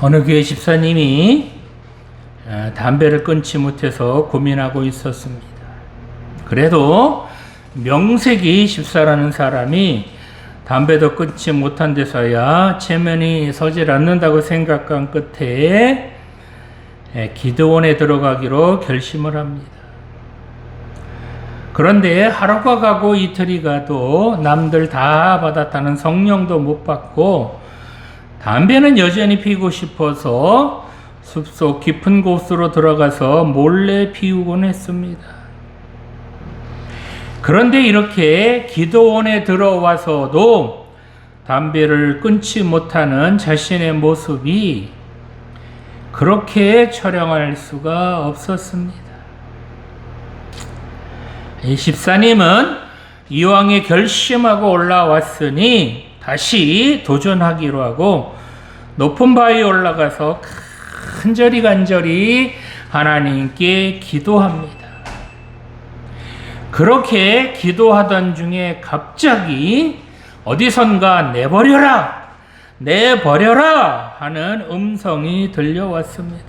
어느 교회 집사님이 담배를 끊지 못해서 고민하고 있었습니다. 그래도 명색이 집사라는 사람이 담배도 끊지 못한 데서야 체면이 서질 않는다고 생각한 끝에 기도원에 들어가기로 결심을 합니다. 그런데 하루가 가고 이틀이 가도 남들 다 받았다는 성령도 못 받고 담배는 여전히 피우고 싶어서 숲속 깊은 곳으로 들어가서 몰래 피우곤 했습니다. 그런데 이렇게 기도원에 들어와서도 담배를 끊지 못하는 자신의 모습이 그렇게 처량할 수가 없었습니다. 이 집사님은 이왕에 결심하고 올라왔으니 다시 도전하기로 하고 높은 바위에 올라가서 간절히 하나님께 기도합니다. 그렇게 기도하던 중에 갑자기 어디선가 내버려라 하는 음성이 들려왔습니다.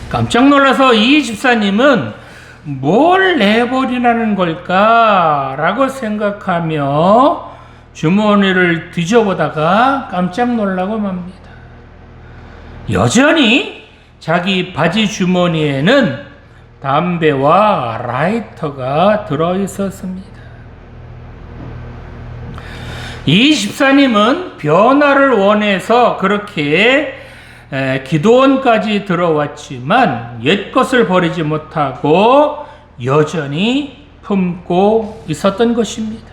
깜짝 놀라서 이 집사님은 뭘 내버리라는 걸까? 라고 생각하며 주머니를 뒤져보다가 깜짝 놀라고 맙니다. 여전히 자기 바지 주머니에는 담배와 라이터가 들어있었습니다. 이 집사님은 변화를 원해서 그렇게 기도원까지 들어왔지만 옛것을 버리지 못하고 여전히 품고 있었던 것입니다.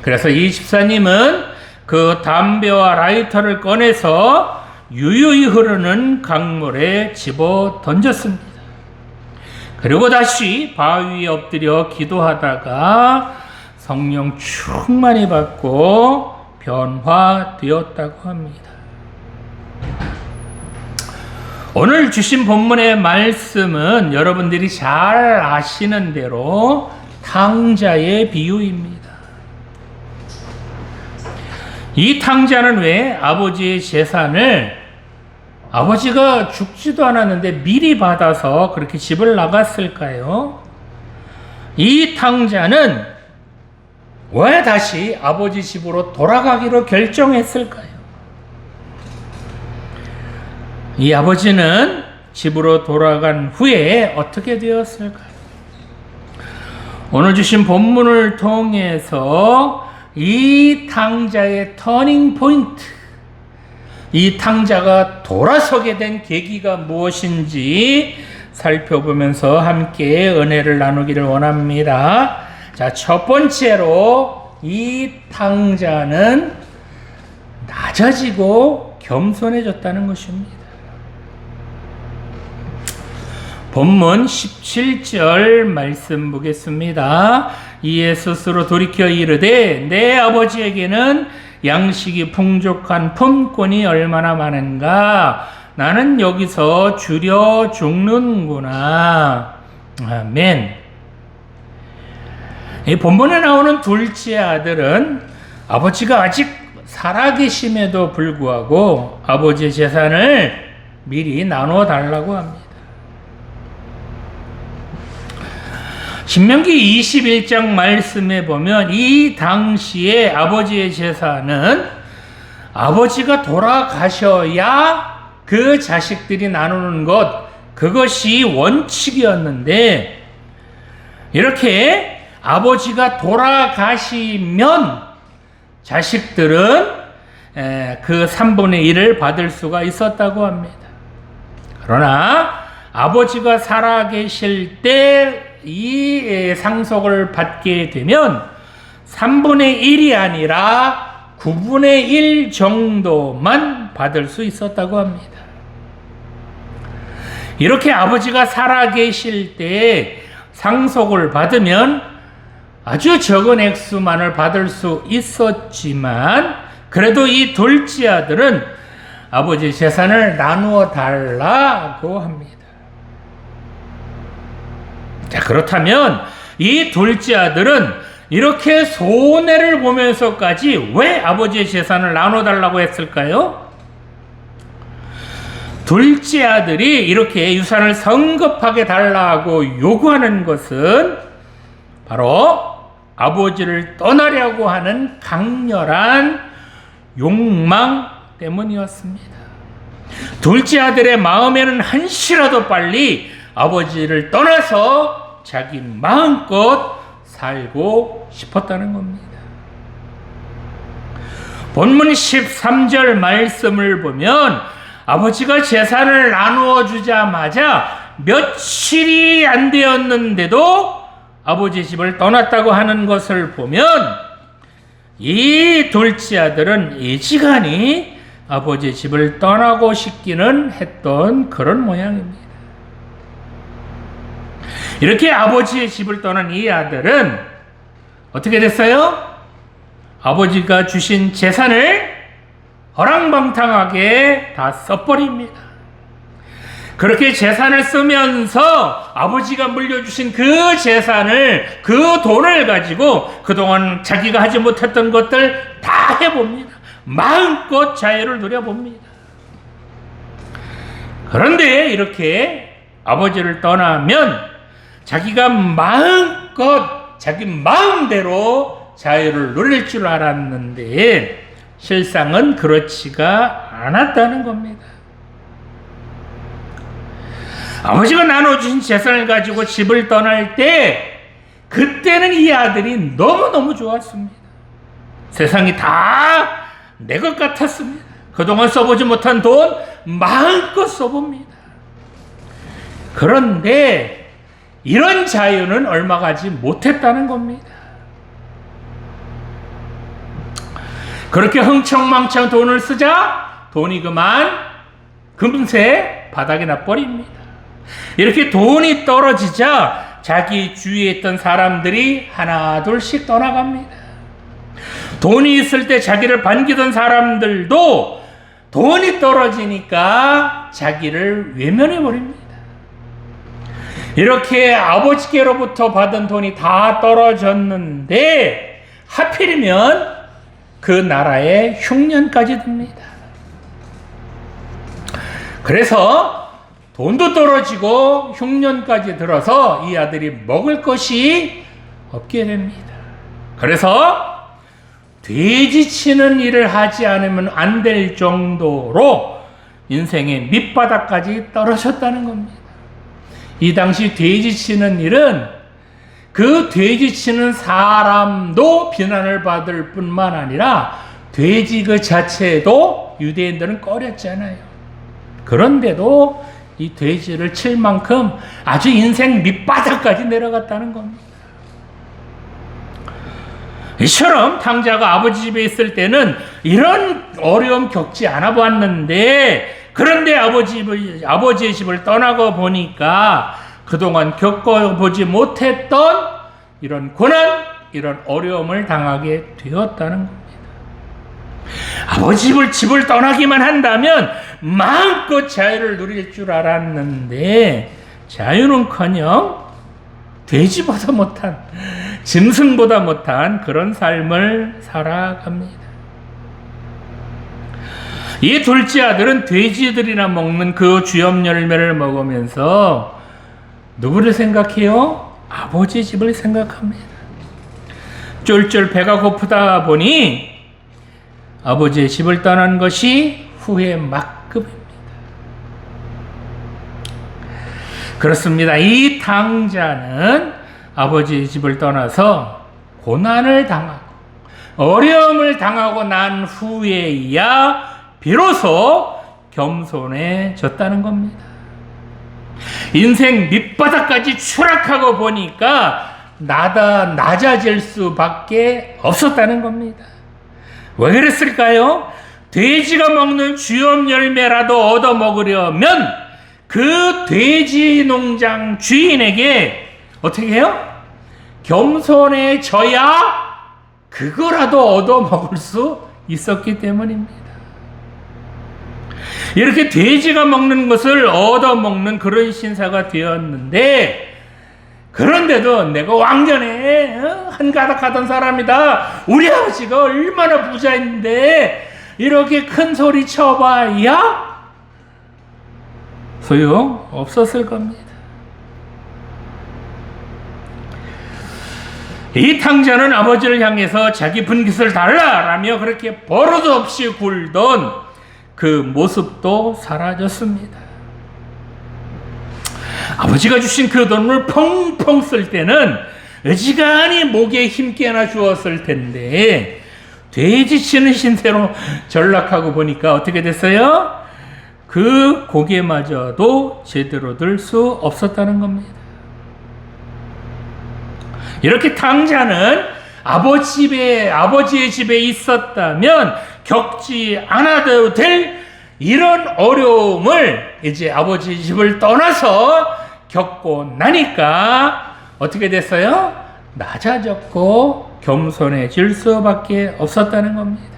그래서 이 집사님은 그 담배와 라이터를 꺼내서 유유히 흐르는 강물에 집어 던졌습니다. 그리고 다시 바위에 엎드려 기도하다가 성령 충만히 받고 변화되었다고 합니다. 오늘 주신 본문의 말씀은 여러분들이 잘 아시는 대로 탕자의 비유입니다. 이 탕자는 왜 아버지의 재산을 아버지가 죽지도 않았는데 미리 받아서 그렇게 집을 나갔을까요? 이 탕자는 왜 다시 아버지 집으로 돌아가기로 결정했을까요? 이 아버지는 집으로 돌아간 후에 어떻게 되었을까요? 오늘 주신 본문을 통해서 이 탕자의 터닝 포인트, 이 탕자가 돌아서게 된 계기가 무엇인지 살펴보면서 함께 은혜를 나누기를 원합니다. 자, 첫 번째로 이 탕자는 낮아지고 겸손해졌다는 것입니다. 본문 17절 말씀 보겠습니다. 이에 스스로 돌이켜 이르되 내 아버지에게는 양식이 풍족한 품꾼이 얼마나 많은가. 나는 여기서 줄여 죽는구나. 아멘. 이 본문에 나오는 둘째 아들은 아버지가 아직 살아계심에도 불구하고 아버지의 재산을 미리 나눠 달라고 합니다. 신명기 21장 말씀에 보면 이 당시에 아버지의 재산은 아버지가 돌아가셔야 그 자식들이 나누는 것, 그것이 원칙이었는데 이렇게 아버지가 돌아가시면 자식들은 그 3분의 1을 받을 수가 있었다고 합니다. 그러나 아버지가 살아계실 때 이 상속을 받게 되면 3분의 1이 아니라 9분의 1 정도만 받을 수 있었다고 합니다. 이렇게 아버지가 살아계실 때 상속을 받으면 아주 적은 액수만을 받을 수 있었지만 그래도 이 둘째 아들은 아버지 재산을 나누어 달라고 합니다. 자, 그렇다면 이 둘째 아들은 이렇게 손해를 보면서까지 왜 아버지의 재산을 나눠달라고 했을까요? 둘째 아들이 이렇게 유산을 성급하게 달라고 요구하는 것은 바로 아버지를 떠나려고 하는 강렬한 욕망 때문이었습니다. 둘째 아들의 마음에는 한시라도 빨리 아버지를 떠나서 자기 마음껏 살고 싶었다는 겁니다. 본문 13절 말씀을 보면 아버지가 재산을 나누어 주자마자 며칠이 안 되었는데도 아버지 집을 떠났다고 하는 것을 보면 이 둘째 아들은 애지간히 아버지 집을 떠나고 싶기는 했던 그런 모양입니다. 이렇게 아버지의 집을 떠난 이 아들은 어떻게 됐어요? 아버지가 주신 재산을 허랑방탕하게 다 써버립니다. 그렇게 재산을 쓰면서 아버지가 물려주신 그 재산을, 그 돈을 가지고 그동안 자기가 하지 못했던 것들 다 해봅니다. 마음껏 자유를 누려봅니다. 그런데 이렇게 아버지를 떠나면 자기가 마음껏 자기 마음대로 자유를 누릴 줄 알았는데 실상은 그렇지가 않았다는 겁니다. 아버지가 나눠주신 재산을 가지고 집을 떠날 때 그때는 이 아들이 너무너무 좋았습니다. 세상이 다 내 것 같았습니다. 그동안 써보지 못한 돈 마음껏 써봅니다. 그런데 이런 자유는 얼마 가지 못했다는 겁니다. 그렇게 흥청망청 돈을 쓰자 돈이 그만 금세 바닥에 나버립니다. 이렇게 돈이 떨어지자 자기 주위에 있던 사람들이 하나 둘씩 떠나갑니다. 돈이 있을 때 자기를 반기던 사람들도 돈이 떨어지니까 자기를 외면해버립니다. 이렇게 아버지께로부터 받은 돈이 다 떨어졌는데 하필이면 그 나라에 흉년까지 듭니다. 그래서 돈도 떨어지고 흉년까지 들어서 이 아들이 먹을 것이 없게 됩니다. 그래서 돼지 치는 일을 하지 않으면 안 될 정도로 인생의 밑바닥까지 떨어졌다는 겁니다. 이 당시 돼지 치는 일은 그 돼지 치는 사람도 비난을 받을 뿐만 아니라 돼지 그 자체도 유대인들은 꺼렸잖아요. 그런데도 이 돼지를 칠 만큼 아주 인생 밑바닥까지 내려갔다는 겁니다. 이처럼 탕자가 아버지 집에 있을 때는 이런 어려움 겪지 않아 봤는데 그런데 아버지의 집을 떠나고 보니까 그동안 겪어보지 못했던 이런 고난, 이런 어려움을 당하게 되었다는 겁니다. 아버지 집을 떠나기만 한다면 마음껏 자유를 누릴 줄 알았는데 자유는커녕 돼지보다 못한, 짐승보다 못한 그런 삶을 살아갑니다. 이 둘째 아들은 돼지들이나 먹는 그 주염 열매를 먹으면서 누구를 생각해요? 아버지 집을 생각합니다. 쫄쫄 배가 고프다 보니 아버지의 집을 떠난 것이 후회 막급입니다. 그렇습니다. 이 탕자는 아버지의 집을 떠나서 고난을 당하고 어려움을 당하고 난 후에야 비로소 겸손해졌다는 겁니다. 인생 밑바닥까지 추락하고 보니까 낮아질 수밖에 없었다는 겁니다. 왜 그랬을까요? 돼지가 먹는 주염 열매라도 얻어 먹으려면 그 돼지 농장 주인에게 어떻게 해요? 겸손해져야 그거라도 얻어 먹을 수 있었기 때문입니다. 이렇게 돼지가 먹는 것을 얻어 먹는 그런 신사가 되었는데, 그런데도 내가 왕년에 한가닥하던 사람이다. 우리 아버지가 얼마나 부자인데 이렇게 큰 소리 쳐봐야 소용 없었을 겁니다. 이 탕자는 아버지를 향해서 자기 분깃을 달라라며 그렇게 버릇 없이 굴던 그 모습도 사라졌습니다. 아버지가 주신 그 돈을 펑펑 쓸 때는 어지간히 목에 힘께나 주었을 텐데 돼지 치는 신세로 전락하고 보니까 어떻게 됐어요? 그 고개마저도 제대로 들 수 없었다는 겁니다. 이렇게 탕자는 아버지의 집에 있었다면 겪지 않아도 될 이런 어려움을 이제 아버지 집을 떠나서 겪고 나니까 어떻게 됐어요? 낮아졌고 겸손해질 수밖에 없었다는 겁니다.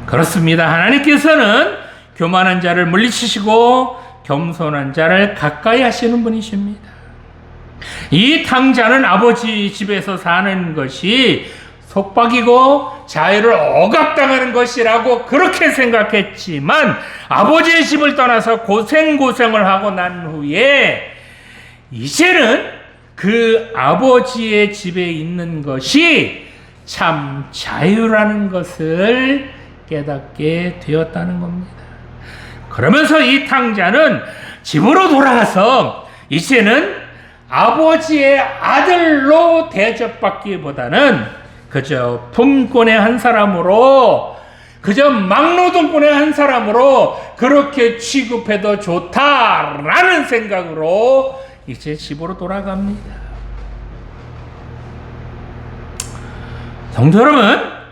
그렇습니다. 하나님께서는 교만한 자를 물리치시고 겸손한 자를 가까이 하시는 분이십니다. 이 탕자는 아버지 집에서 사는 것이 속박이고 자유를 억압당하는 것이라고 그렇게 생각했지만 아버지의 집을 떠나서 고생을 하고 난 후에 이제는 그 아버지의 집에 있는 것이 참 자유라는 것을 깨닫게 되었다는 겁니다. 그러면서 이 탕자는 집으로 돌아가서 이제는 아버지의 아들로 대접받기보다는 그저 품꾼의 한 사람으로, 그저 막노동꾼의 한 사람으로 그렇게 취급해도 좋다라는 생각으로 이제 집으로 돌아갑니다. 성도 여러분,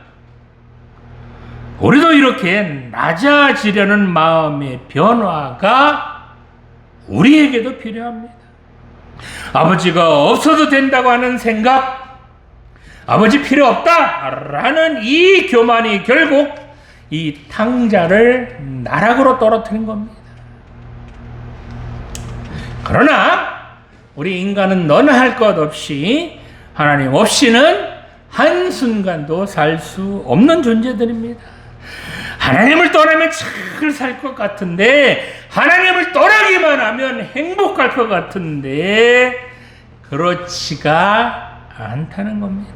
우리도 이렇게 낮아지려는 마음의 변화가 우리에게도 필요합니다. 아버지가 없어도 된다고 하는 생각, 아버지 필요 없다라는 이 교만이 결국 이 탕자를 나락으로 떨어뜨린 겁니다. 그러나 우리 인간은 너나 할 것 없이 하나님 없이는 한순간도 살 수 없는 존재들입니다. 하나님을 떠나면 잘 살 것 같은데, 하나님을 떠나기만 하면 행복할 것 같은데 그렇지가 않다는 겁니다.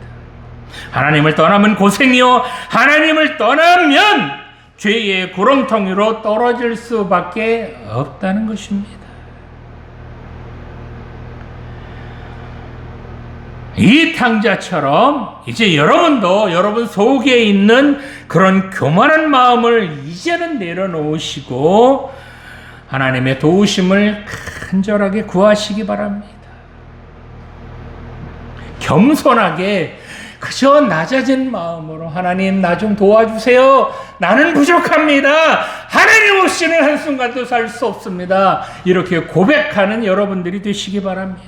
하나님을 떠나면 고생이요, 하나님을 떠나면 죄의 구렁텅이로 떨어질 수밖에 없다는 것입니다. 이 탕자처럼 이제 여러분도 여러분 속에 있는 그런 교만한 마음을 이제는 내려놓으시고 하나님의 도우심을 간절하게 구하시기 바랍니다. 겸손하게 그저 낮아진 마음으로 하나님 나 좀 도와주세요. 나는 부족합니다. 하나님 없이는 한순간도 살 수 없습니다. 이렇게 고백하는 여러분들이 되시기 바랍니다.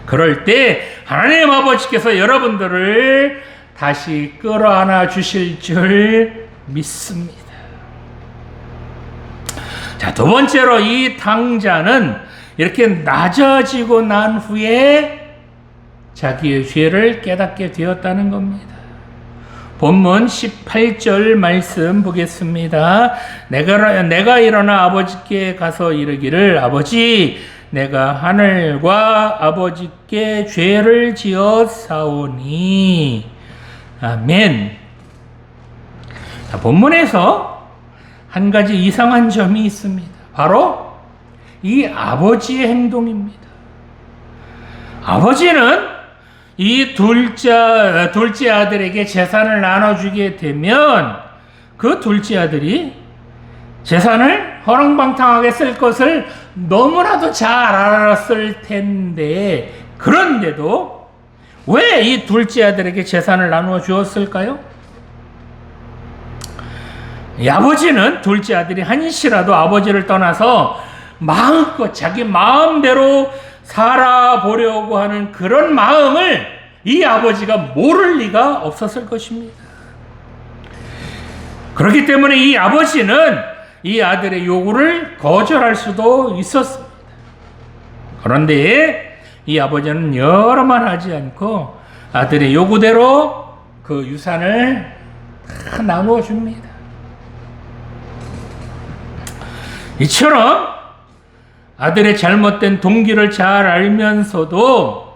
그럴 때 하나님 아버지께서 여러분들을 다시 끌어안아 주실 줄 믿습니다. 자, 두 번째로 이 탕자는 이렇게 낮아지고 난 후에 자기의 죄를 깨닫게 되었다는 겁니다. 본문 18절 말씀 보겠습니다. 내가 일어나 아버지께 가서 이르기를 아버지 내가 하늘과 아버지께 죄를 지었사오니 아멘. 자, 본문에서 한 가지 이상한 점이 있습니다. 바로 이 아버지의 행동입니다. 아버지는 이 둘째 아들에게 재산을 나눠주게 되면 그 둘째 아들이 재산을 허랑방탕하게 쓸 것을 너무나도 잘 알았을 텐데, 그런데도 왜 이 둘째 아들에게 재산을 나누어 주었을까요? 이 아버지는 둘째 아들이 한시라도 아버지를 떠나서 마음껏 자기 마음대로 살아보려고 하는 그런 마음을 이 아버지가 모를 리가 없었을 것입니다. 그렇기 때문에 이 아버지는 이 아들의 요구를 거절할 수도 있었습니다. 그런데 이 아버지는 여러 말 하지 않고 아들의 요구대로 그 유산을 다 나누어 줍니다. 이처럼 아들의 잘못된 동기를 잘 알면서도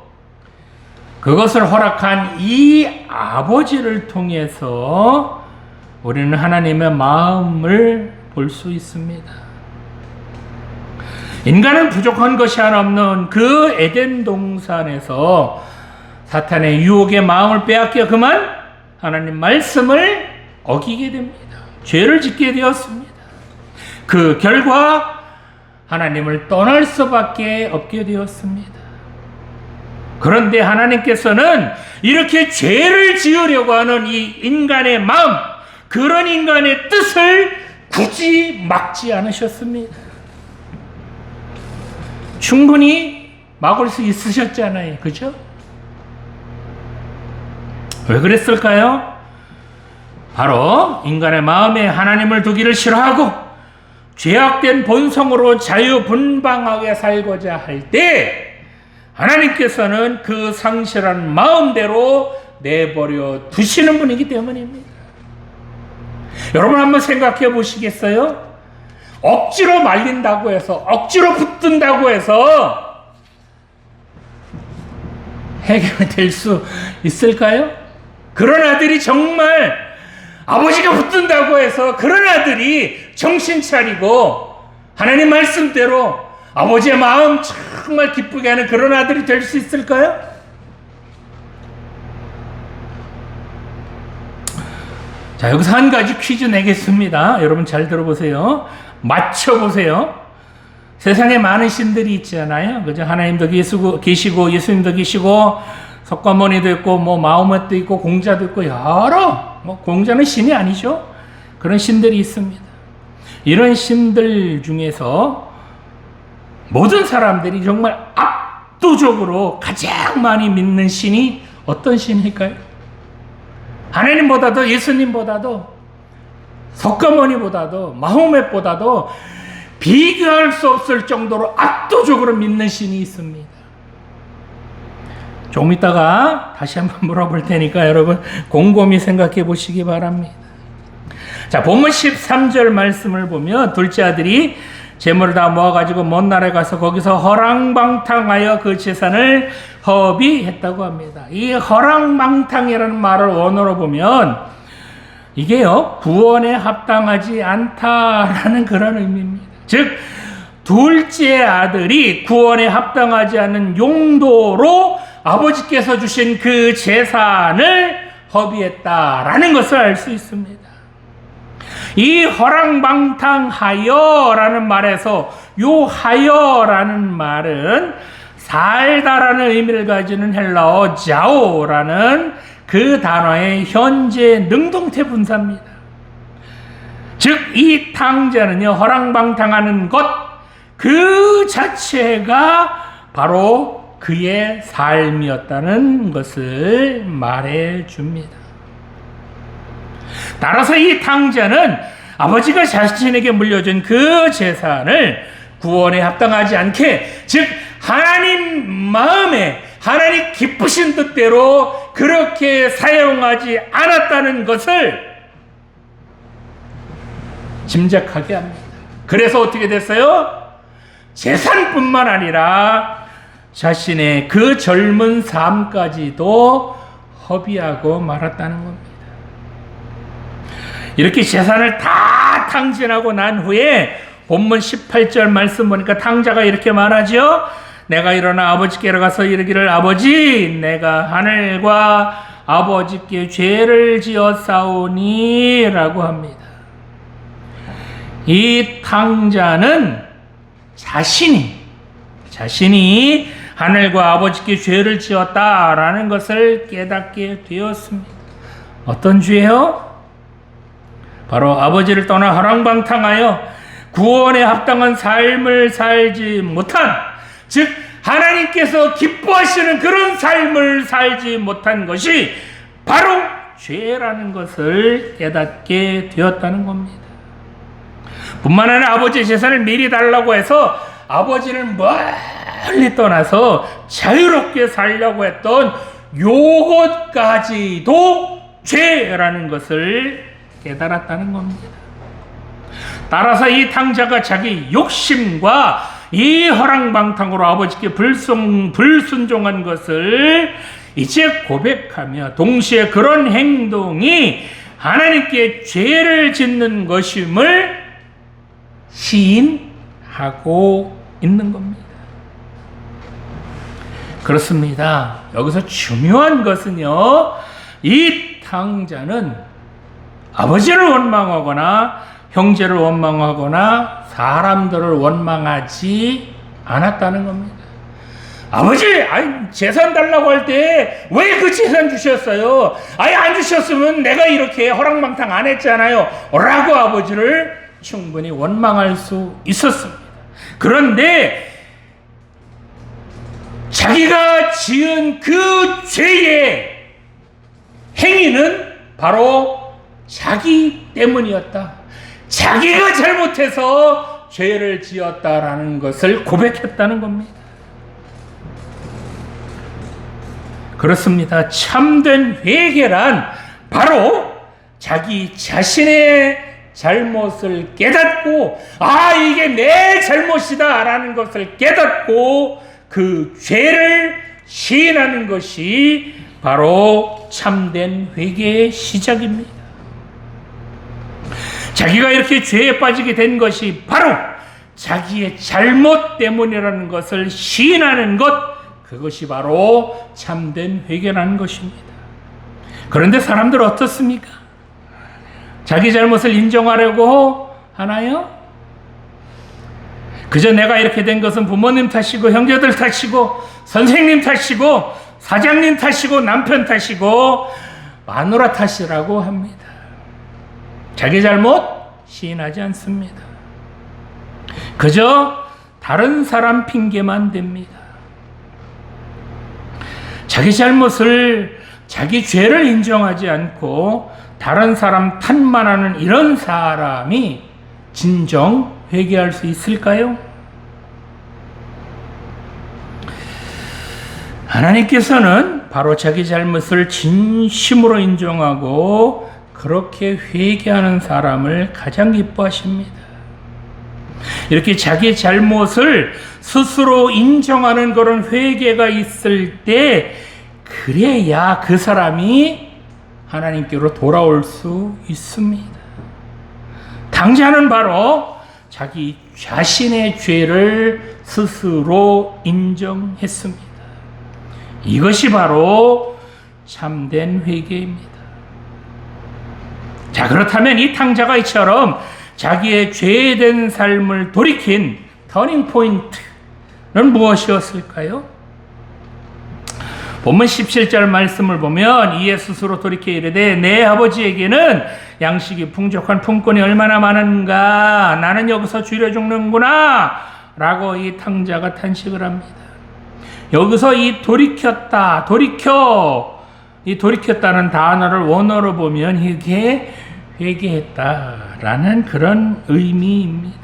그것을 허락한 이 아버지를 통해서 우리는 하나님의 마음을 볼 수 있습니다. 인간은 부족한 것이 하나 없는 그 에덴 동산에서 사탄의 유혹의 마음을 빼앗겨 그만 하나님 말씀을 어기게 됩니다. 죄를 짓게 되었습니다. 그 결과 하나님을 떠날 수밖에 없게 되었습니다. 그런데 하나님께서는 이렇게 죄를 지으려고 하는 이 인간의 마음, 그런 인간의 뜻을 굳이 막지 않으셨습니다. 충분히 막을 수 있으셨잖아요. 그죠? 왜 그랬을까요? 바로 인간의 마음에 하나님을 두기를 싫어하고 죄악된 본성으로 자유분방하게 살고자 할 때 하나님께서는 그 상실한 마음대로 내버려 두시는 분이기 때문입니다. 여러분 한번 생각해 보시겠어요? 억지로 말린다고 해서, 억지로 붙든다고 해서 해결될 수 있을까요? 그런 아들이 정말 아버지가 붙든다고 해서 그런 아들이 정신 차리고 하나님 말씀대로 아버지의 마음 정말 기쁘게 하는 그런 아들이 될 수 있을까요? 자, 여기서 한 가지 퀴즈 내겠습니다. 여러분 잘 들어보세요. 맞춰보세요. 세상에 많은 신들이 있잖아요. 그죠? 하나님도 계시고 예수님도 계시고 석가모니도 있고 마호멧도 있고 공자도 있고 여러 공자는 신이 아니죠. 그런 신들이 있습니다. 이런 신들 중에서 모든 사람들이 정말 압도적으로 가장 많이 믿는 신이 어떤 신일까요? 하나님보다도 예수님보다도 석가모니보다도 마호멧보다도 비교할 수 없을 정도로 압도적으로 믿는 신이 있습니다. 조금 있다가 다시 한번 물어볼 테니까 여러분 곰곰이 생각해 보시기 바랍니다. 자, 본문 13절 말씀을 보면 둘째 아들이 재물을 다 모아가지고 먼 나라에 가서 거기서 허랑방탕하여 그 재산을 허비했다고 합니다. 이 허랑방탕이라는 말을 원어로 보면 이게요, 구원에 합당하지 않다라는 그런 의미입니다. 즉, 둘째 아들이 구원에 합당하지 않은 용도로 아버지께서 주신 그 재산을 허비했다라는 것을 알 수 있습니다. 이 허랑방탕하여라는 말에서 요 하여라는 말은 살다라는 의미를 가지는 헬라어 자오라는 그 단어의 현재 능동태 분사입니다. 즉, 이 탕자는요, 허랑방탕하는 것, 그 자체가 바로 그의 삶이었다는 것을 말해 줍니다. 따라서 이 탕자는 아버지가 자신에게 물려준 그 재산을 구원에 합당하지 않게, 즉 하나님 마음에 하나님 기쁘신 뜻대로 그렇게 사용하지 않았다는 것을 짐작하게 합니다. 그래서 어떻게 됐어요? 재산뿐만 아니라 자신의 그 젊은 삶까지도 허비하고 말았다는 겁니다. 이렇게 재산을 다 탕진하고 난 후에 본문 18절 말씀 보니까 탕자가 이렇게 말하죠. 내가 일어나 아버지께로 가서 이르기를 아버지, 내가 하늘과 아버지께 죄를 지었사오니 라고 합니다. 이 탕자는 자신이 하늘과 아버지께 죄를 지었다라는 것을 깨닫게 되었습니다. 어떤 죄요? 바로 아버지를 떠나 허랑방탕하여 구원에 합당한 삶을 살지 못한, 즉 하나님께서 기뻐하시는 그런 삶을 살지 못한 것이 바로 죄라는 것을 깨닫게 되었다는 겁니다. 뿐만 아니라 아버지의 재산을 미리 달라고 해서 아버지를 멀리 떠나서 자유롭게 살려고 했던 요것까지도 죄라는 것을 깨달았다는 겁니다. 따라서 이 탕자가 자기 욕심과 이 허랑방탕으로 아버지께 불순종한 것을 이제 고백하며 동시에 그런 행동이 하나님께 죄를 짓는 것임을 시인하고 있는 겁니다. 그렇습니다. 여기서 중요한 것은요, 이 탕자는 아버지를 원망하거나 형제를 원망하거나 사람들을 원망하지 않았다는 겁니다. 아버지, 재산 달라고 할 때 왜 그 재산 주셨어요? 안 주셨으면 내가 이렇게 허랑방탕 안 했잖아요 라고 아버지를 충분히 원망할 수 있었습니다. 그런데 자기가 지은 그 죄의 행위는 바로 자기 때문이었다. 자기가 잘못해서 죄를 지었다라는 것을 고백했다는 겁니다. 그렇습니다. 참된 회개란 바로 자기 자신의 잘못을 깨닫고 이게 내 잘못이다 라는 것을 깨닫고 그 죄를 시인하는 것이 바로 참된 회개의 시작입니다. 자기가 이렇게 죄에 빠지게 된 것이 바로 자기의 잘못 때문이라는 것을 시인하는 것, 그것이 바로 참된 회개라는 것입니다. 그런데 사람들은 어떻습니까? 자기 잘못을 인정하려고 하나요? 그저 내가 이렇게 된 것은 부모님 탓이고 형제들 탓이고 선생님 탓이고 사장님 탓이고 남편 탓이고 마누라 탓이라고 합니다. 자기 잘못 시인하지 않습니다. 그저 다른 사람 핑계만 댑니다. 자기 잘못을, 자기 죄를 인정하지 않고 다른 사람 탓만 하는 이런 사람이 진정 회개할 수 있을까요? 하나님께서는 바로 자기 잘못을 진심으로 인정하고 그렇게 회개하는 사람을 가장 기뻐하십니다. 이렇게 자기 잘못을 스스로 인정하는 그런 회개가 있을 때 그래야 그 사람이 하나님께로 돌아올 수 있습니다. 탕자는 바로 자기 자신의 죄를 스스로 인정했습니다. 이것이 바로 참된 회개입니다. 자, 그렇다면 이 탕자가 이처럼 자기의 죄된 삶을 돌이킨 터닝 포인트는 무엇이었을까요? 본문 17절 말씀을 보면 이에 스스로 돌이켜 이르되 내 아버지에게는 양식이 풍족한 품권이 얼마나 많은가, 나는 여기서 줄여 죽는구나 라고 이 탕자가 탄식을 합니다. 여기서 이 돌이켰다는 단어를 원어로 보면 이게 회개했다라는 그런 의미입니다.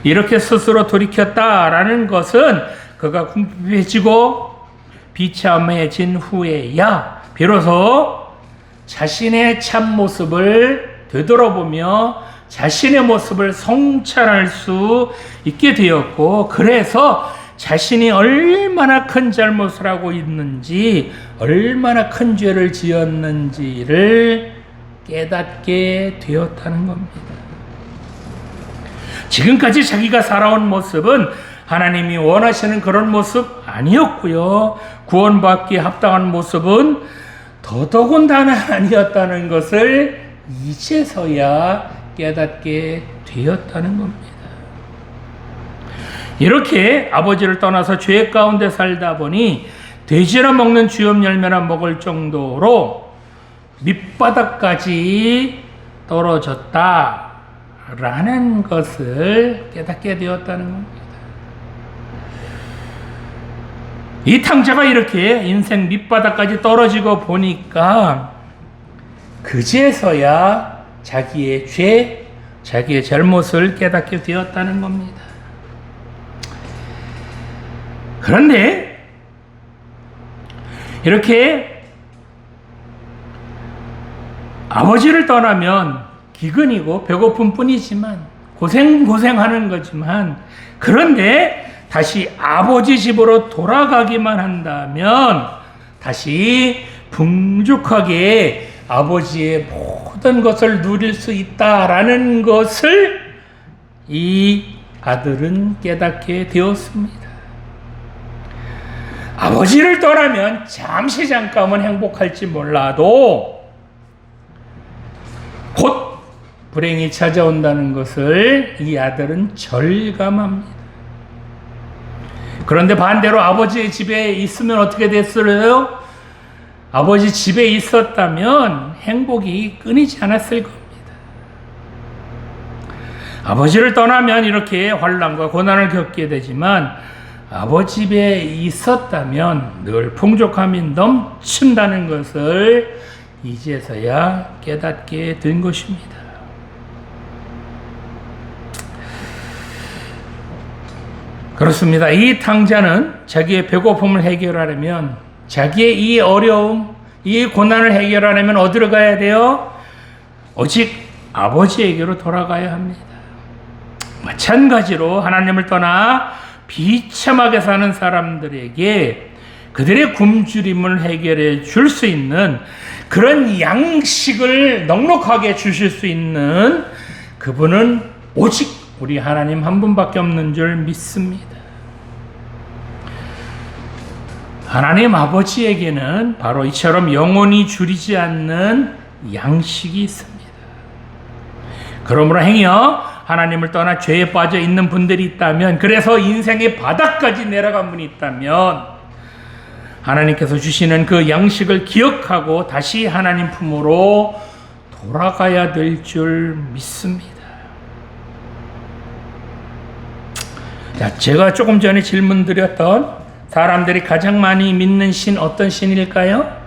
이렇게 스스로 돌이켰다라는 것은 그가 궁핍해지고 비참해진 후에야 비로소 자신의 참모습을 되돌아보며 자신의 모습을 성찰할 수 있게 되었고, 그래서 자신이 얼마나 큰 잘못을 하고 있는지, 얼마나 큰 죄를 지었는지를 깨닫게 되었다는 겁니다. 지금까지 자기가 살아온 모습은 하나님이 원하시는 그런 모습 아니었고요. 구원받기에 합당한 모습은 더더군다나 아니었다는 것을 이제서야 깨닫게 되었다는 겁니다. 이렇게 아버지를 떠나서 죄 가운데 살다 보니 돼지나 먹는 주염 열매나 먹을 정도로 밑바닥까지 떨어졌다라는 것을 깨닫게 되었다는 겁니다. 이 탕자가 이렇게 인생 밑바닥까지 떨어지고 보니까 그제서야 자기의 죄, 자기의 잘못을 깨닫게 되었다는 겁니다. 그런데 이렇게 아버지를 떠나면 기근이고 배고픔 뿐이지만 고생하는 거지만, 그런데 다시 아버지 집으로 돌아가기만 한다면 다시 풍족하게 아버지의 모든 것을 누릴 수 있다라는 것을 이 아들은 깨닫게 되었습니다. 아버지를 떠나면 잠깐은 행복할지 몰라도 곧 불행이 찾아온다는 것을 이 아들은 절감합니다. 그런데 반대로 아버지의 집에 있으면 어떻게 됐을까요? 아버지 집에 있었다면 행복이 끊이지 않았을 겁니다. 아버지를 떠나면 이렇게 환난과 고난을 겪게 되지만 아버지 집에 있었다면 늘 풍족함이 넘친다는 것을 이제서야 깨닫게 된 것입니다. 그렇습니다. 이 탕자는 자기의 배고픔을 해결하려면, 자기의 이 어려움, 이 고난을 해결하려면 어디로 가야 돼요? 오직 아버지에게로 돌아가야 합니다. 마찬가지로 하나님을 떠나 비참하게 사는 사람들에게 그들의 굶주림을 해결해 줄 수 있는 그런 양식을 넉넉하게 주실 수 있는 그분은 오직 우리 하나님 한 분밖에 없는 줄 믿습니다. 하나님 아버지에게는 바로 이처럼 영원히 줄이지 않는 양식이 있습니다. 그러므로 행여 하나님을 떠나 죄에 빠져 있는 분들이 있다면, 그래서 인생의 바닥까지 내려간 분이 있다면 하나님께서 주시는 그 양식을 기억하고 다시 하나님 품으로 돌아가야 될 줄 믿습니다. 자, 제가 조금 전에 질문 드렸던 사람들이 가장 많이 믿는 신 어떤 신일까요?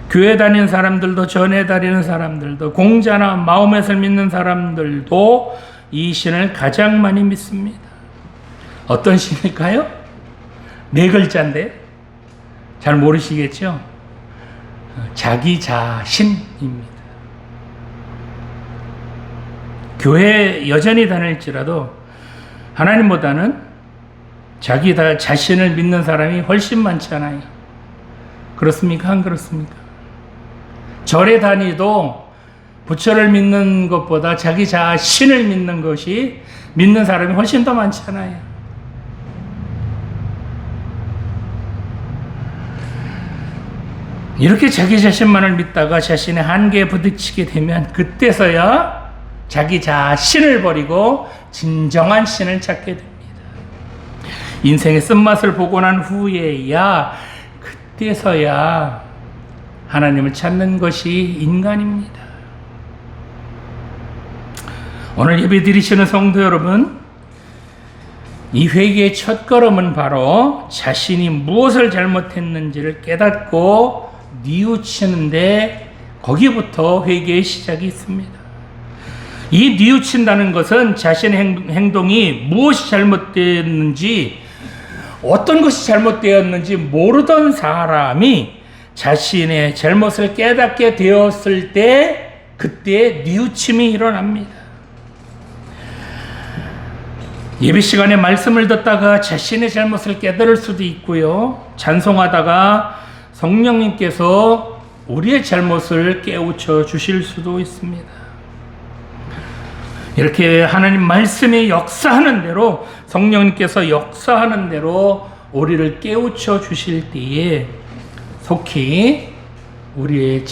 교회 다니는 사람들도, 전에 다니는 사람들도, 공자나 마호멧을 믿는 사람들도 이 신을 가장 많이 믿습니다. 어떤 신일까요? 4글자인데 잘 모르시겠죠? 자기 자신입니다. 교회 여전히 다닐지라도 하나님보다는 자기 자신을 믿는 사람이 훨씬 많잖아요. 그렇습니까? 안 그렇습니까? 절에 다니도 부처를 믿는 것보다 자기 자신을 믿는 것이, 믿는 사람이 훨씬 더 많잖아요. 이렇게 자기 자신만을 믿다가 자신의 한계에 부딪히게 되면 그때서야 자기 자신을 버리고 진정한 신을 찾게 됩니다. 인생의 쓴맛을 보고 난 후에야, 그때서야 하나님을 찾는 것이 인간입니다. 오늘 예배 드리시는 성도 여러분, 이 회개의 첫걸음은 바로 자신이 무엇을 잘못했는지를 깨닫고 뉘우치는데, 거기부터 회개의 시작이 있습니다. 이 뉘우친다는 것은 자신의 행동이 무엇이 잘못되었는지, 어떤 것이 잘못되었는지 모르던 사람이 자신의 잘못을 깨닫게 되었을 때, 그때 뉘우침이 일어납니다. 예배 시간에 말씀을 듣다가 자신의 잘못을 깨달을 수도 있고요, 찬송하다가 성령님께서 우리의 잘못을 깨우쳐 주실 수도 있습니다. 이렇게 하나님 말씀이 역사하는 대로, 성령님께서 역사하는 대로 우리를 깨우쳐 주실 때에 속히 우리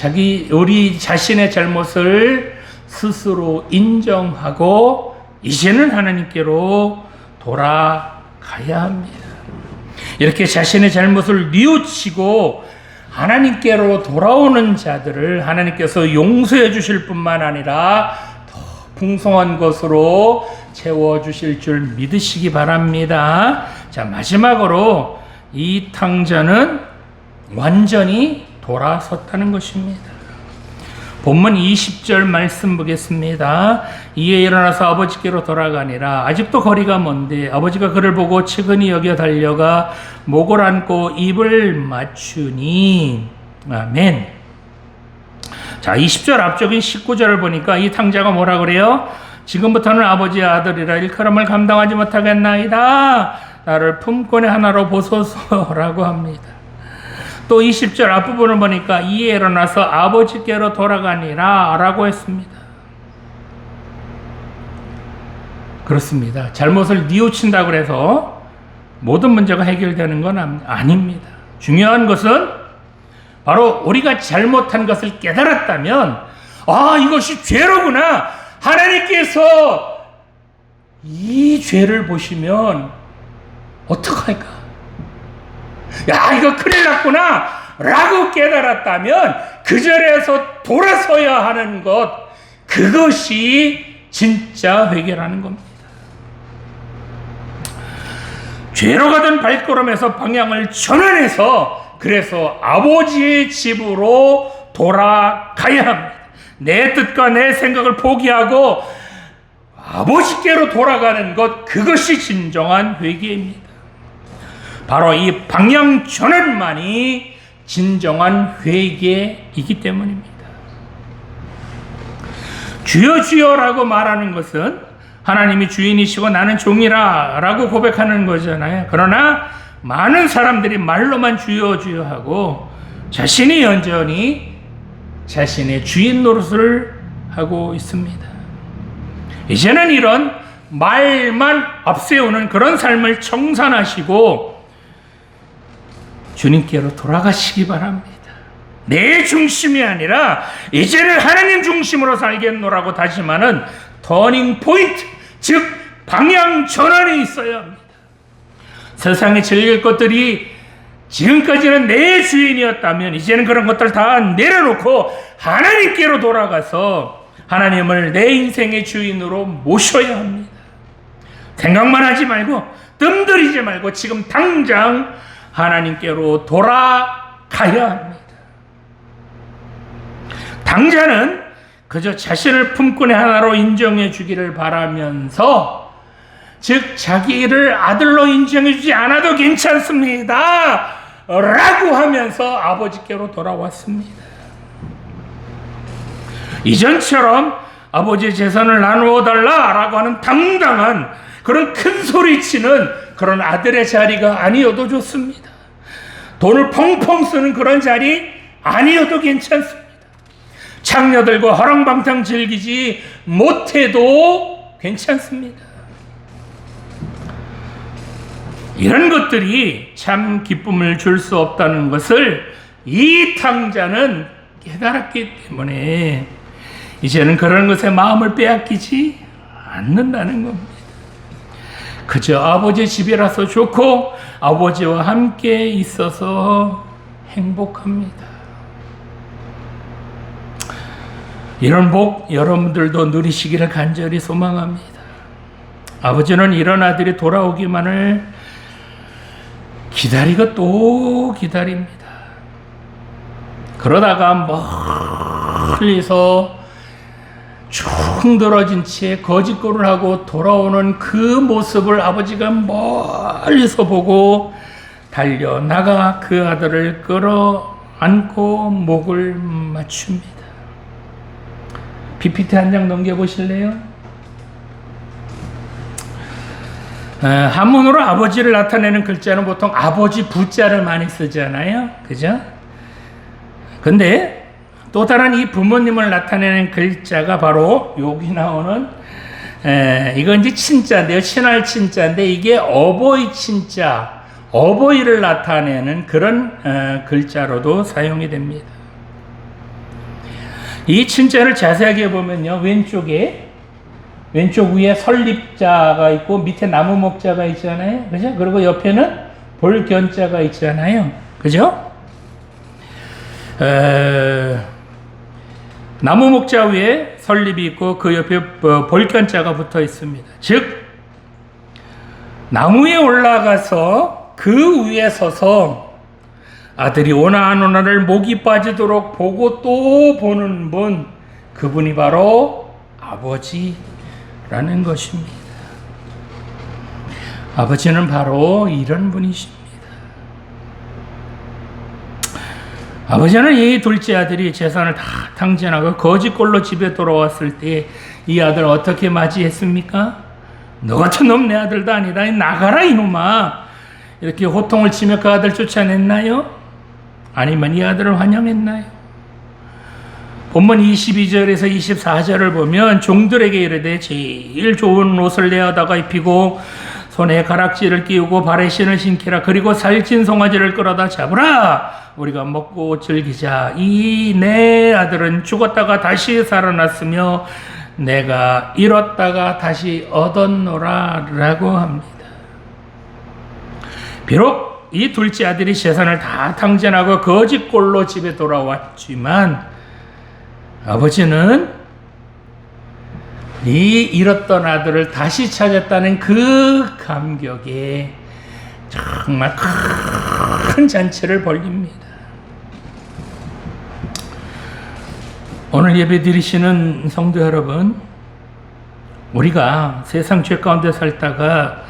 자신의 잘못을 스스로 인정하고 이제는 하나님께로 돌아가야 합니다. 이렇게 자신의 잘못을 뉘우치고 하나님께로 돌아오는 자들을 하나님께서 용서해 주실 뿐만 아니라 더 풍성한 것으로 채워주실 줄 믿으시기 바랍니다. 자, 마지막으로 이 탕자는 완전히 돌아섰다는 것입니다. 본문 20절 말씀 보겠습니다. 이에 일어나서 아버지께로 돌아가니라. 아직도 거리가 먼데 아버지가 그를 보고 측은히 여겨 달려가 목을 안고 입을 맞추니. 아멘. 자, 20절 앞쪽인 19절을 보니까 이 탕자가 뭐라 그래요? 지금부터는 아버지의 아들이라 일컬음을 감당하지 못하겠나이다. 나를 품권의 하나로 보소서라고 합니다. 또 20절 앞부분을 보니까 이에 일어나서 아버지께로 돌아가니라 라고 했습니다. 그렇습니다. 잘못을 뉘우친다고 해서 모든 문제가 해결되는 건 아닙니다. 중요한 것은 바로 우리가 잘못한 것을 깨달았다면 이것이 죄로구나. 하나님께서 이 죄를 보시면 어떡할까? 이거 큰일 났구나 라고 깨달았다면 그 자리에서 돌아서야 하는 것, 그것이 진짜 회개라는 겁니다. 죄로 가던 발걸음에서 방향을 전환해서 그래서 아버지의 집으로 돌아가야 합니다. 내 뜻과 내 생각을 포기하고 아버지께로 돌아가는 것, 그것이 진정한 회개입니다. 바로 이 방향 전환만이 진정한 회개이기 때문입니다. 주여 주여라고 말하는 것은 하나님이 주인이시고 나는 종이라 라고 고백하는 거잖아요. 그러나 많은 사람들이 말로만 주여 주여 하고 자신이 여전히 자신의 주인 노릇을 하고 있습니다. 이제는 이런 말만 앞세우는 그런 삶을 청산하시고 주님께로 돌아가시기 바랍니다. 내 중심이 아니라 이제는 하나님 중심으로 살겠노라고 다짐하는 터닝 포인트, 즉 방향 전환이 있어야 합니다. 세상에 즐길 것들이 지금까지는 내 주인이었다면 이제는 그런 것들 다 내려놓고 하나님께로 돌아가서 하나님을 내 인생의 주인으로 모셔야 합니다. 생각만 하지 말고 뜸들이지 말고 지금 당장 하나님께로 돌아가야 합니다. 당자는 그저 자신을 품꾼의 하나로 인정해 주기를 바라면서, 즉 자기를 아들로 인정해 주지 않아도 괜찮습니다 라고 하면서 아버지께로 돌아왔습니다. 이전처럼 아버지의 재산을 나누어 달라라고 하는 당당한 그런 큰 소리치는 그런 아들의 자리가 아니어도 좋습니다. 돈을 펑펑 쓰는 그런 자리 아니어도 괜찮습니다. 창녀들과 허랑방탕 즐기지 못해도 괜찮습니다. 이런 것들이 참 기쁨을 줄 수 없다는 것을 이 탕자는 깨달았기 때문에 이제는 그런 것에 마음을 빼앗기지 않는다는 겁니다. 그저 아버지의 집이라서 좋고 아버지와 함께 있어서 행복합니다. 이런 복 여러분들도 누리시기를 간절히 소망합니다. 아버지는 이런 아들이 돌아오기만을 기다리고 또 기다립니다. 그러다가 멀리서 축 늘어진 채 거짓골을 하고 돌아오는 그 모습을 아버지가 멀리서 보고 달려나가 그 아들을 끌어안고 목을 맞춥니다. PPT 한 장 넘겨보실래요? 한문으로 아버지를 나타내는 글자는 보통 아버지 부자를 많이 쓰잖아요. 그죠? 근데 또 다른 이 부모님을 나타내는 글자가 바로 여기 나오는 이건 이제 친자인데요. 친할 친자인데 이게 어버이 친자, 어버이를 나타내는 그런 글자로도 사용이 됩니다. 이 친자를 자세하게 보면요. 왼쪽 위에 설립자가 있고 밑에 나무 목자가 있잖아요. 그죠? 그리고 옆에는 볼견자가 있잖아요. 그죠? 나무 목자 위에 설립이 있고 그 옆에 볼견자가 붙어 있습니다. 즉 나무에 올라가서 그 위에 서서 아들이 오나 안 오나를 목이 빠지도록 보고 또 보는 분, 그분이 바로 아버지라는 것입니다. 아버지는 바로 이런 분이십니다. 아버지는 이 둘째 아들이 재산을 다 탕진하고 거지꼴로 집에 돌아왔을 때 이 아들 어떻게 맞이했습니까? 너 같은 놈 내 아들도 아니다. 나가라 이놈아. 이렇게 호통을 치며 그 아들 쫓아냈나요? 아니면 이 아들을 환영했나요? 본문 22절에서 24절을 보면 종들에게 이르되 제일 좋은 옷을 내어다가 입히고 손에 가락지를 끼우고 발에 신을 신기라. 그리고 살찐 송아지를 끌어다 잡으라. 우리가 먹고 즐기자. 이 내 아들은 죽었다가 다시 살아났으며 내가 잃었다가 다시 얻었노라 라고 합니다. 비록 이 둘째 아들이 재산을 다 탕진하고 거지꼴로 집에 돌아왔지만 아버지는 이 잃었던 아들을 다시 찾았다는 그 감격에 정말 큰 잔치를 벌립니다. 오늘 예배 드리시는 성도 여러분, 우리가 세상 죄 가운데 살다가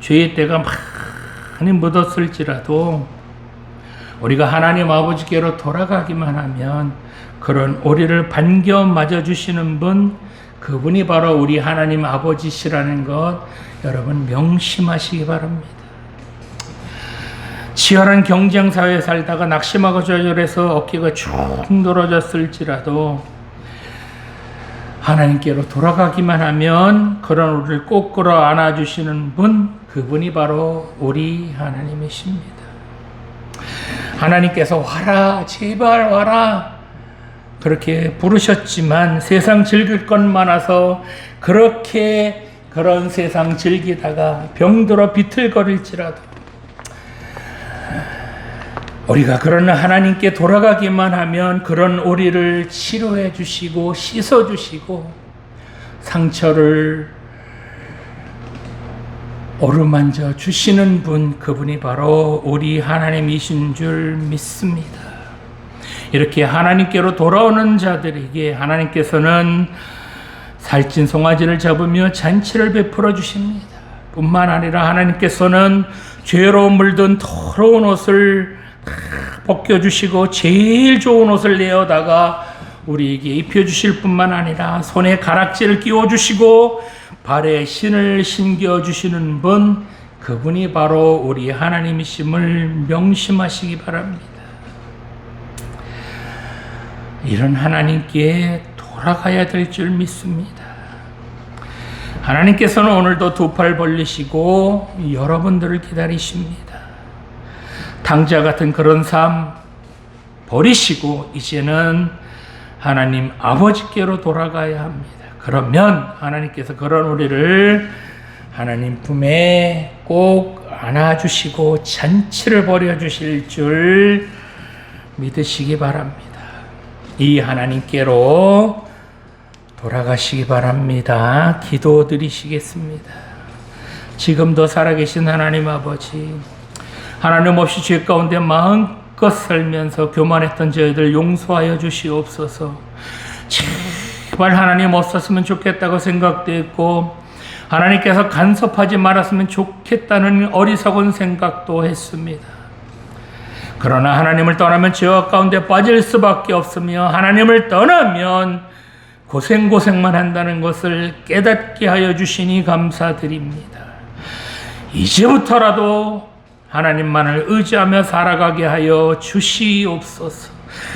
죄의 때가 많이 묻었을지라도 우리가 하나님 아버지께로 돌아가기만 하면 그런 우리를 반겨 맞아주시는 분, 그분이 바로 우리 하나님 아버지시라는 것 여러분 명심하시기 바랍니다. 치열한 경쟁사회에 살다가 낙심하고 좌절해서 어깨가 쭉 늘어졌을지라도 하나님께로 돌아가기만 하면 그런 우리를 꼭 끌어 안아주시는 분, 그분이 바로 우리 하나님이십니다. 하나님께서 와라, 제발 와라 그렇게 부르셨지만 세상 즐길 것 많아서 그렇게 그런 세상 즐기다가 병들어 비틀거릴지라도 우리가 그런 하나님께 돌아가기만 하면 그런 우리를 치료해 주시고 씻어 주시고 상처를 어루만져 주시는 분, 그분이 바로 우리 하나님이신 줄 믿습니다. 이렇게 하나님께로 돌아오는 자들에게 하나님께서는 살찐 송아지를 잡으며 잔치를 베풀어 주십니다. 뿐만 아니라 하나님께서는 죄로 물든 더러운 옷을 벗겨주시고 제일 좋은 옷을 내어다가 우리에게 입혀주실 뿐만 아니라 손에 가락지를 끼워주시고 발에 신을 신겨주시는 분, 그분이 바로 우리 하나님이심을 명심하시기 바랍니다. 이런 하나님께 돌아가야 될 줄 믿습니다. 하나님께서는 오늘도 두 팔 벌리시고 여러분들을 기다리십니다. 당자 같은 그런 삶 버리시고 이제는 하나님 아버지께로 돌아가야 합니다. 그러면 하나님께서 그런 우리를 하나님 품에 꼭 안아주시고 잔치를 벌여주실 줄 믿으시기 바랍니다. 이 하나님께로 돌아가시기 바랍니다. 기도 드리시겠습니다. 지금도 살아계신 하나님 아버지, 하나님 없이 죄 가운데 마음껏 살면서 교만했던 저희들 용서하여 주시옵소서. 제발 하나님 없었으면 좋겠다고 생각됐고 하나님께서 간섭하지 말았으면 좋겠다는 어리석은 생각도 했습니다. 그러나 하나님을 떠나면 죄악 가운데 빠질 수밖에 없으며 하나님을 떠나면 고생만 한다는 것을 깨닫게 하여 주시니 감사드립니다. 이제부터라도 하나님만을 의지하며 살아가게 하여 주시옵소서.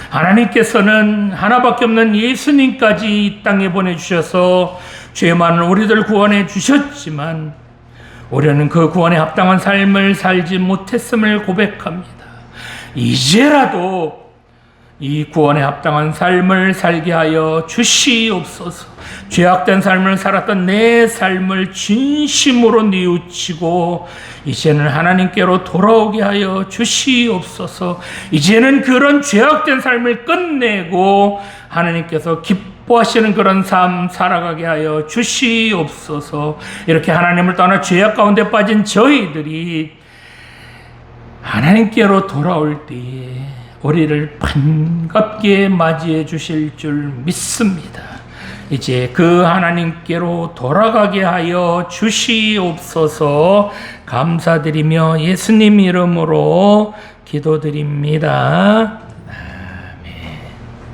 하나님께서는 하나밖에 없는 예수님까지 이 땅에 보내주셔서 죄 많은 우리들 구원해 주셨지만 우리는 그 구원에 합당한 삶을 살지 못했음을 고백합니다. 이제라도 이 구원에 합당한 삶을 살게 하여 주시옵소서. 죄악된 삶을 살았던 내 삶을 진심으로 뉘우치고 이제는 하나님께로 돌아오게 하여 주시옵소서. 이제는 그런 죄악된 삶을 끝내고 하나님께서 기뻐하시는 그런 삶 살아가게 하여 주시옵소서. 이렇게 하나님을 떠나 죄악 가운데 빠진 저희들이 하나님께로 돌아올 때에 우리를 반갑게 맞이해 주실 줄 믿습니다. 이제 그 하나님께로 돌아가게 하여 주시옵소서. 감사드리며 예수님 이름으로 기도드립니다.